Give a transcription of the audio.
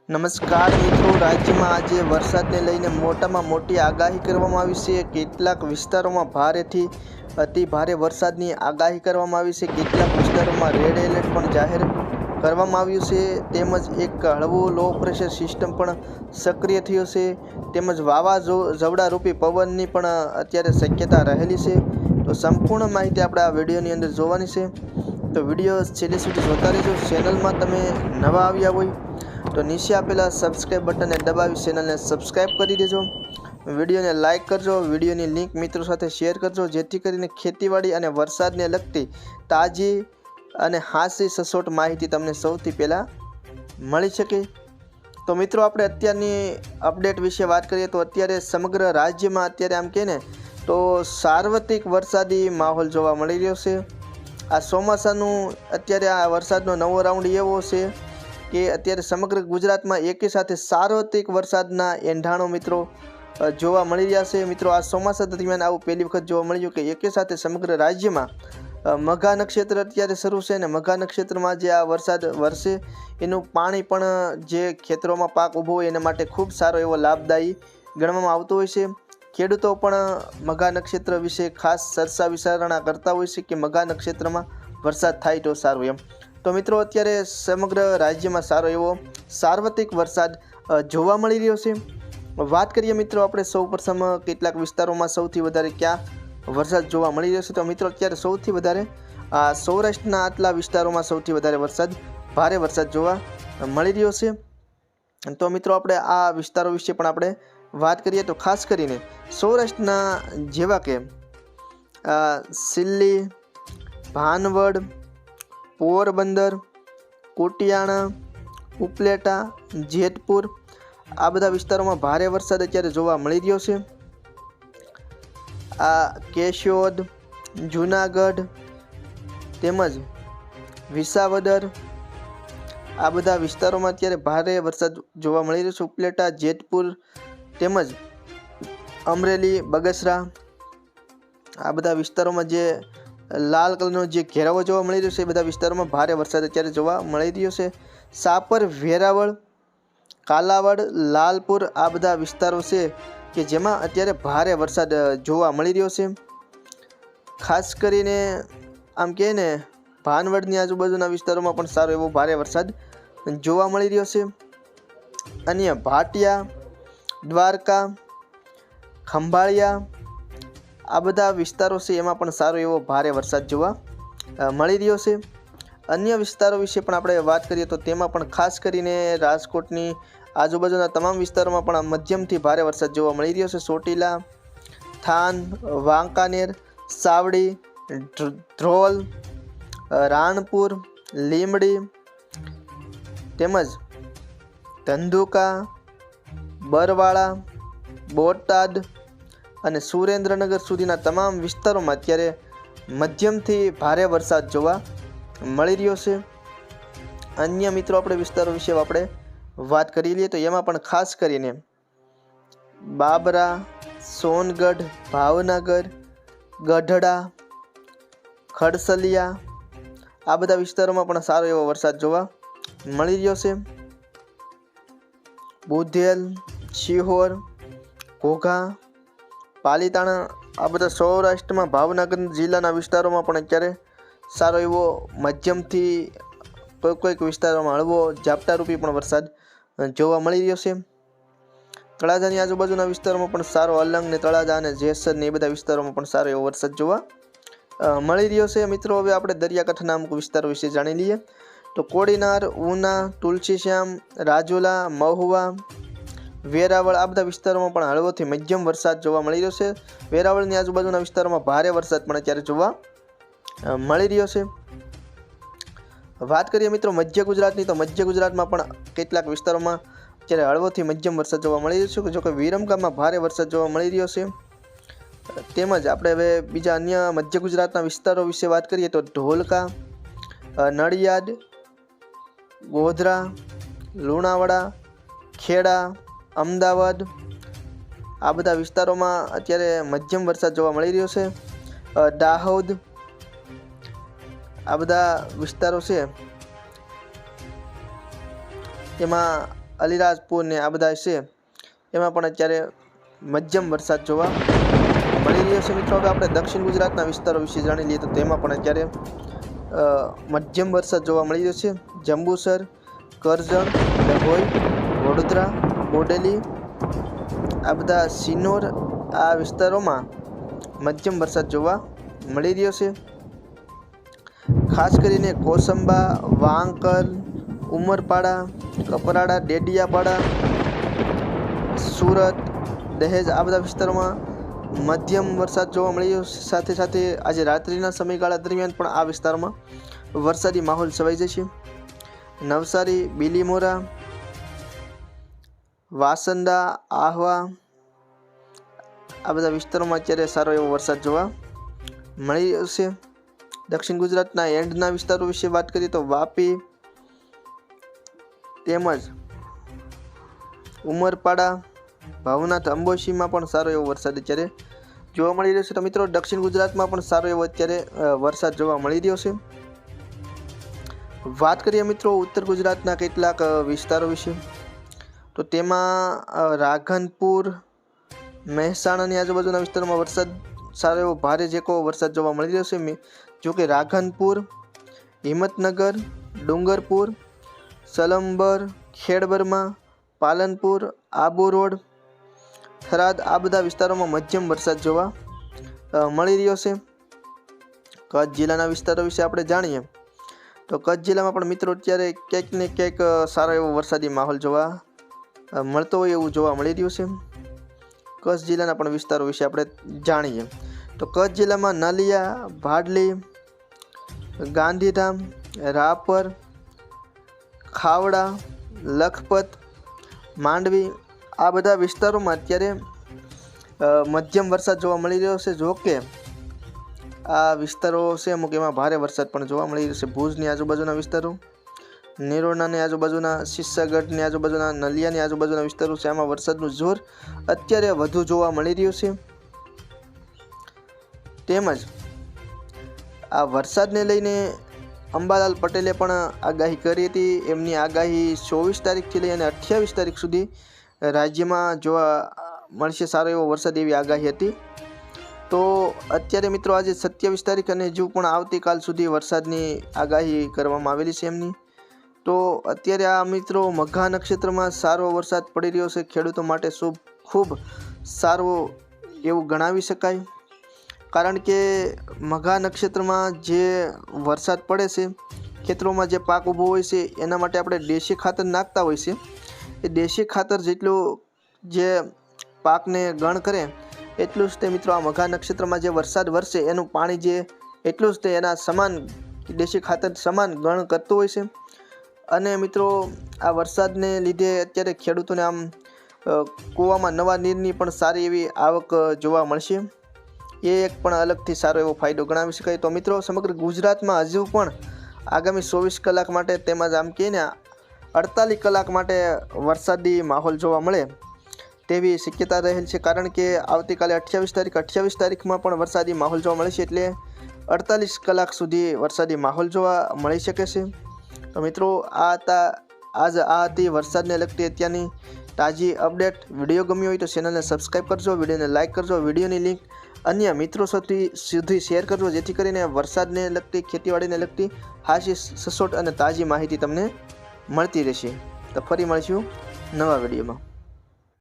નમસ્કાર મિત્રો, રાજ્યમાં આજે વરસાદને લઈને મોટામાં મોટી આગાહી કરવામાં આવી છે। કેટલાક વિસ્તારોમાં ભારેથી અતિ ભારે વરસાદની આગાહી કરવામાં આવી છે। કેટલાક વિસ્તારોમાં રેડ એલર્ટ પણ જાહેર કરવામાં આવ્યું છે। તેમજ એક હળવું લો પ્રેશર સિસ્ટમ પણ સક્રિય થયો છે। તેમજ વાવાઝોડા રૂપી પવનની પણ અત્યારે શક્યતા રહેલી છે। તો સંપૂર્ણ માહિતી આપણે આ વિડીયોની અંદર જોવાની છે, તો વિડીયો છેલ્લે સુધી જોતા રહેજો। ચેનલમાં તમે નવા આવ્યા હોય તો નીચે આપેલા સબસ્ક્રાઇબ બટનને દબાવી ચેનલને સબસ્ક્રાઇબ કરી દેજો। વિડીયોને લાઇક કરજો, વિડીયોની લિંક મિત્રો સાથે શેર કરજો, જેથી કરીને ખેતીવાડી અને વરસાદને લગતી તાજી અને હાસી સચોટ માહિતી તમને સૌથી પહેલાં મળી શકે। તો મિત્રો, આપણે અત્યારની અપડેટ વિશે વાત કરીએ તો અત્યારે સમગ્ર રાજ્યમાં અત્યારે આમ કહે ને તો સાર્વત્રિક વરસાદી માહોલ જોવા મળી રહ્યો છે। આ ચોમાસાનું અત્યારે આ વરસાદનો નવો રાઉન્ડ એવો છે કે અત્યારે સમગ્ર ગુજરાતમાં એકી સાથે સાર્વત્રિક વરસાદના એંધાણો મિત્રો જોવા મળી રહ્યા છે। મિત્રો, આ ચોમાસા દરમિયાન આવું પહેલી વખત જોવા મળ્યું કે એકી સાથે સમગ્ર રાજ્યમાં મઘા નક્ષત્ર અત્યારે શરૂ છે, અને મઘા નક્ષત્રમાં જે આ વરસાદ વરસે એનું પાણી પણ જે ખેતરોમાં પાક ઊભો હોય એના માટે ખૂબ સારો એવો લાભદાયી ગણવામાં આવતો હોય છે। ખેડૂતો પણ મઘા નક્ષત્ર વિશે ખાસ ચર્ચા વિચારણા કરતા હોય છે કે મઘા નક્ષત્રમાં વરસાદ થાય તો સારું એમ। તો મિત્રો, અત્યારે સમગ્ર રાજ્યમાં સારો એવો સાર્વત્રિક વરસાદ જોવા મળી રહ્યો છે। વાત કરીએ મિત્રો આપણે સૌપ્રથમ કેટલાક વિસ્તારોમાં સૌથી વધારે ક્યાં વરસાદ જોવા મળી રહ્યો છે, તો મિત્રો અત્યારે સૌથી વધારે સૌરાષ્ટ્રના આટલા વિસ્તારોમાં સૌથી વધારે ભારે વરસાદ જોવા મળી રહ્યો છે। તો મિત્રો, આપણે આ વિસ્તારો વિશે પણ આપણે વાત કરીએ તો ખાસ કરીને સૌરાષ્ટ્રના જેવા કે સિલ્લી, ભાનવડ, પોરબંદર, કોટિયાણા, ઉપલેટા, જેતપુર આ બધા વિસ્તારોમાં ભારે વરસાદ અત્યારે જોવા મળી રહ્યો છે। આ કેશોદ, જૂનાગઢ તેમજ વિસાવદર આ બધા વિસ્તારોમાં અત્યારે ભારે વરસાદ જોવા મળી રહ્યો છે। ઉપલેટા, જેતપુર તેમજ અમરેલી, બગસરા આ બધા વિસ્તારોમાં જે લાલ કલરનો જે ઘેરાવો જોવા મળી રહ્યો છે એ બધા વિસ્તારોમાં ભારે વરસાદ અત્યારે જોવા મળી રહ્યો છે। સાપર, વેરાવળ, કાલાવડ, લાલપુર આ બધા વિસ્તારો છે કે જેમાં અત્યારે ભારે વરસાદ જોવા મળી રહ્યો છે। ખાસ કરીને આમ કહે ને ભાનવડની આજુબાજુના વિસ્તારોમાં પણ સારો એવો ભારે વરસાદ જોવા મળી રહ્યો છે। અન્ય ભાટિયા, દ્વારકા, ખંભાળિયા આ બધા વિસ્તારો છે એમાં પણ સારો એવો ભારે વરસાદ જોવા મળી રહ્યો છે। અન્ય વિસ્તારો વિશે પણ આપણે વાત કરીએ તો તેમાં પણ ખાસ કરીને રાજકોટની આજુબાજુના તમામ વિસ્તારોમાં પણ મધ્યમથી ભારે વરસાદ જોવા મળી રહ્યો છે। ચોટીલા, થાન, વાંકાનેર, સાવડી, ધ્રોલ, રાણપુર, લીમડી તેમજ ધંધુકા, બરવાળા, બોટાદ અને સુરેન્દ્રનગર સુધીના તમામ વિસ્તારોમાં અત્યારે મધ્યમથી ભારે વરસાદ જોવા મળી રહ્યો છે। અન્ય મિત્રો આપણે વિસ્તારો વિશે આપણે વાત કરી લઈએ તો એમાં પણ ખાસ કરીને બાબરા, સોનગઢ, ભાવનગર, ગઢડા, ખડસલિયા આ બધા વિસ્તારોમાં પણ સારો એવો વરસાદ જોવા મળી રહ્યો છે। બુધેલ, શિહોર, ઘોઘા, પાલીતાણા આ બધા સૌરાષ્ટ્રમાં ભાવનગર જિલ્લાના વિસ્તારોમાં પણ અત્યારે સારો એવો મધ્યમથી કોઈક વિસ્તારોમાં હળવો ઝાપટારૂપી પણ વરસાદ જોવા મળી રહ્યો છે। તળાજાની આજુબાજુના વિસ્તારોમાં પણ સારો અલંગ ને તળાજા અને જેસર ને એ બધા વિસ્તારોમાં પણ સારો એવો વરસાદ જોવા મળી રહ્યો છે। મિત્રો, હવે આપણે દરિયાકાંઠાના અમુક વિસ્તારો વિશે જાણી લઈએ તો કોડીનાર, ઉના, તુલસીશ્યામ, રાજુલા, મહુવા, વેરાવળ આ બધા વિસ્તારોમાં પણ હળવોથી મધ્યમ વરસાદ જોવા મળી રહ્યો છે। વેરાવળની આજુબાજુના વિસ્તારોમાં ભારે વરસાદ પણ અત્યારે જોવા મળી રહ્યો છે। વાત કરીએ મિત્રો મધ્ય ગુજરાતની તો મધ્ય ગુજરાતમાં પણ કેટલાક વિસ્તારોમાં અત્યારે હળવોથી મધ્યમ વરસાદ જોવા મળી રહ્યો છે। જોકે વિરમગામમાં ભારે વરસાદ જોવા મળી રહ્યો છે। તેમજ આપણે હવે બીજા અન્ય મધ્ય ગુજરાતના વિસ્તારો વિશે વાત કરીએ તો ધોલકા, નડિયાદ, ગોધરા, લુણાવાડા, ખેડા, અમદાવાદ આ બધા વિસ્તારોમાં અત્યારે મધ્યમ વરસાદ જોવા મળી રહ્યો છે। દાહોદ આ બધા વિસ્તારો છે તેમાં અલીરાજપુર ને આ બધા છે એમાં પણ અત્યારે મધ્યમ વરસાદ જોવા મળી રહ્યો છે મિત્રો. હવે આપણે દક્ષિણ ગુજરાતના વિસ્તારો વિશે જાણી લઈએ તો તેમાં પણ અત્યારે મધ્યમ વરસાદ જોવા મળી રહ્યો છે. જંબુસર, કરજણ, ડભોઈ, વડોદરા, બોડેલી, આ બધા સિનોર આ વિસ્તારોમાં મધ્યમ વરસાદ જોવા મળી રહ્યો છે. ખાસ કરીને કોસંબા, વાંકલ, ઉમરપાડા, કપરાડા, ડેડિયાપાડા, સુરત, દહેજ આ બધા વિસ્તારોમાં મધ્યમ વરસાદ જોવા મળી રહ્યો છે. સાથે સાથે આજે રાત્રિના સમયગાળા દરમિયાન પણ આ વિસ્તારમાં વરસાદી માહોલ છવાઈ જશે. નવસારી, બીલીમોરા, વાસંદા, આહવા આ બધા વિસ્તારોમાં અત્યારે સારો એવો વરસાદ જોવા મળી રહ્યો છે. દક્ષિણ ગુજરાતના એન્ડના વિસ્તારો વિશે વાત કરીએ તો વાપી તેમજ ઉમરપાડા, ભાવનાથ, અંબોશીમાં પણ સારો એવો વરસાદ અત્યારે જોવા મળી રહ્યો છે. તો મિત્રો દક્ષિણ ગુજરાતમાં પણ સારો એવો અત્યારે વરસાદ જોવા મળી રહ્યો છે. વાત કરીએ મિત્રો ઉત્તર ગુજરાતના કેટલાક વિસ્તારો વિશે તો તેમાં રાધનપુર, મહેસાણાની આજુબાજુના વિસ્તારોમાં વરસાદ સારો એવો ભારે જેકો વરસાદ જોવા મળી રહ્યો છે. જોકે રાધનપુર, હિંમતનગર, ડુંગરપુર, સલંબર, ખેડબરમાં, પાલનપુર, આબુ રોડ, થરાદ આ બધા વિસ્તારોમાં મધ્યમ વરસાદ જોવા મળી રહ્યો છે. કચ્છ જિલ્લાના વિસ્તારો વિશે આપણે જાણીએ તો કચ્છ જિલ્લામાં પણ મિત્રો અત્યારે ક્યાંક ને ક્યાંક સારો એવો વરસાદી માહોલ જોવા મળતો હોય એવું જોવા મળી રહ્યું છે. કચ્છ જિલ્લાના પણ વિસ્તારો વિશે આપણે જાણીએ તો કચ્છ જિલ્લામાં નલિયા, ભાડલી, ગાંધીધામ, રાપર, ખાવડા, લખપત, માંડવી આ બધા વિસ્તારોમાં અત્યારે મધ્યમ વરસાદ જોવા મળી રહ્યો છે. જો કે આ વિસ્તારો છે અમુક એમાં ભારે વરસાદ પણ જોવા મળી રહ્યો છે. ભુજની આજુબાજુના વિસ્તારો, નિરોણાની આજુબાજુના, શિસ્સાગઢની આજુબાજુના, નલિયાની આજુબાજુના વિસ્તારો છે આમાં વરસાદનું જોર અત્યારે વધુ જોવા મળી રહ્યું છે. તેમજ આ વરસાદને લઈને અંબાલાલ પટેલે પણ આગાહી કરી હતી. એમની આગાહી 24 તારીખથી લઈ અને 28 તારીખ સુધી રાજ્યમાં જોવા મળશે સારો એવો વરસાદ એવી આગાહી હતી. તો અત્યારે મિત્રો આજે 27 તારીખ અને હજુ પણ આવતીકાલ સુધી વરસાદની આગાહી કરવામાં આવેલી છે એમની. તો અત્યારે આ મિત્રો મઘા નક્ષત્રમાં સારો વરસાદ પડી રહ્યો છે. ખેડૂતો માટે ખૂબ સારો એવું ગણાવી શકાય. કારણ કે મઘા નક્ષત્રમાં જે વરસાદ પડે છે ખેતરોમાં જે પાક ઊભો હોય છે એના માટે આપણે દેશી ખાતર નાખતા હોય છે. એ દેશી ખાતર જેટલું જે પાકને ગણ કરે એટલું જ તે મિત્રો આ મઘા નક્ષત્રમાં જે વરસાદ વરસે એનું પાણી જે એટલું જ તે એના સમાન દેશી ખાતર સમાન ગણ કરતું હોય છે. અને મિત્રો આ વરસાદને લીધે અત્યારે ખેડૂતોને આમ કૂવામાં નવા નીરની પણ સારી એવી આવક જોવા મળશે. એ એક પણ અલગથી સારો એવો ફાયદો ગણાવી શકાય. તો મિત્રો સમગ્ર ગુજરાતમાં હજુ પણ આગામી 24 કલાક માટે તેમજ આમ કહીએ ને 48 કલાક માટે વરસાદી માહોલ જોવા મળે તેવી શક્યતા રહેલ છે. કારણ કે આવતીકાલે 28 તારીખમાં પણ વરસાદી માહોલ જોવા મળે છે. એટલે 48 કલાક સુધી વરસાદી માહોલ જોવા મળી શકે છે. તો મિત્રો આ હતી વરસાદને લગતી અત્યારની તાજી અપડેટ. વિડીયો ગમ્યો હોય તો ચેનલને સબસ્ક્રાઈબ કરજો, વિડીયોને લાઇક કરજો, વિડીયોની લિંક અન્ય મિત્રો સુધી શેર કરજો જેથી કરીને વરસાદને લગતી ખેતીવાડીને લગતી હાશી સચોટ અને તાજી માહિતી તમને મળતી રહેશે. તો ફરી મળીશું નવા વિડીયોમાં.